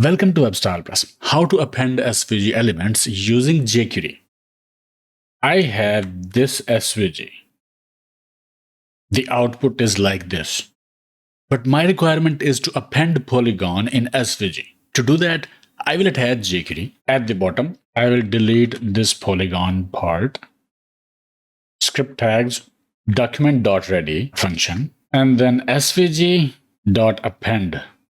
Welcome to WebStyle+. How to append SVG elements using jQuery. I have this SVG. The output is like this. But my requirement is to append polygon in SVG. To do that, I will attach jQuery. At the bottom, I will delete this polygon part. Script tags document.ready function. And then svg.append.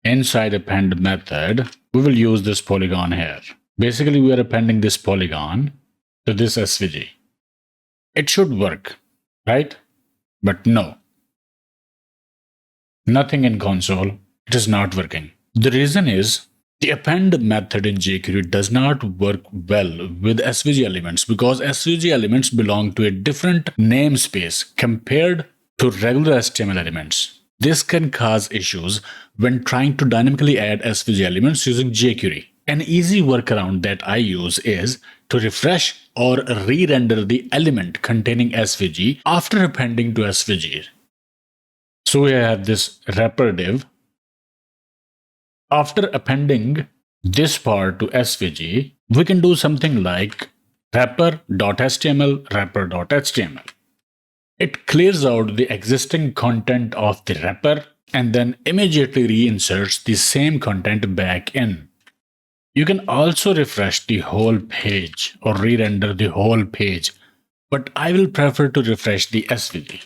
Inside append method, we will use this polygon here. Basically, we are appending this polygon to this SVG. It should work, right? But no. Nothing in console. It is not working. The reason is the append method in jQuery does not work well with SVG elements because SVG elements belong to a different namespace compared to regular HTML elements. This can cause issues when trying to dynamically add SVG elements using jQuery. An easy workaround that I use is to refresh or re-render the element containing SVG after appending to SVG. So we have this wrapper div. After appending this part to SVG, we can do something like wrapper.html, wrapper.html. It clears out the existing content of the wrapper and then immediately reinserts the same content back in. You can also refresh the whole page or re-render the whole page, but I will prefer to refresh the SVG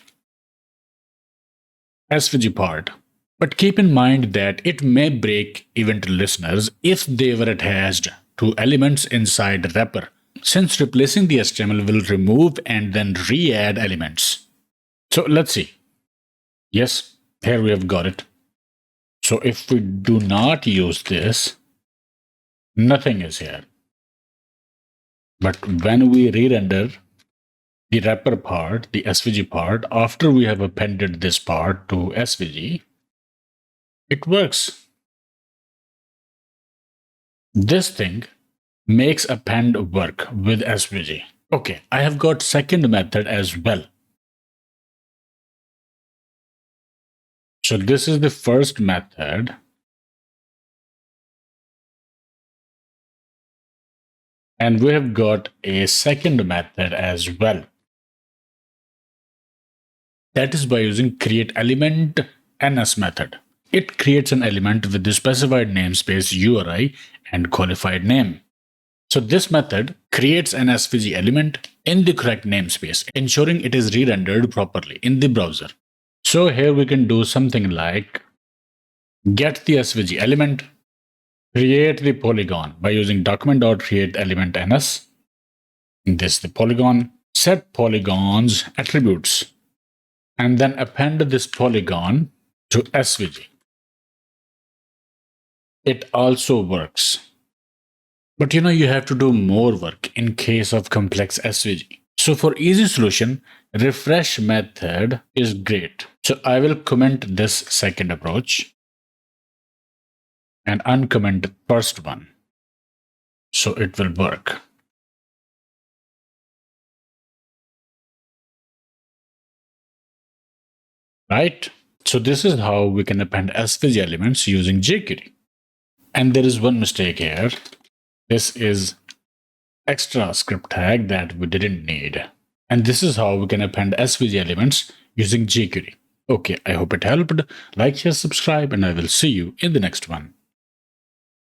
part. But keep in mind that it may break event listeners if they were attached to elements inside the wrapper, since replacing the HTML will remove and then re-add elements. So let's see. Yes, here we have got it. So if we do not use this, nothing is here. But when we re-render the wrapper part, the SVG part, after we have appended this part to SVG, it works. This thing makes append work with SVG. Okay, I have got second method as well. So this is the first method. And we have got a second method as well. That is by using createElementNS method. It creates an element with the specified namespace URI and qualified name. So this method creates an SVG element in the correct namespace, ensuring it is re-rendered properly in the browser. So here we can do something like get the SVG element, create the polygon by using document.createElementNS. This is the polygon, set polygon's attributes, and then append this polygon to SVG. It also works. But you have to do more work in case of complex SVG. So for easy solution, refresh method is great. So I will comment this second approach and uncomment the first one. So it will work. Right? So this is how we can append SVG elements using jQuery. And there is one mistake here. This is extra script tag that we didn't need. And this is how we can append SVG elements using jQuery. Okay, I hope it helped. Like, share, subscribe, and I will see you in the next one.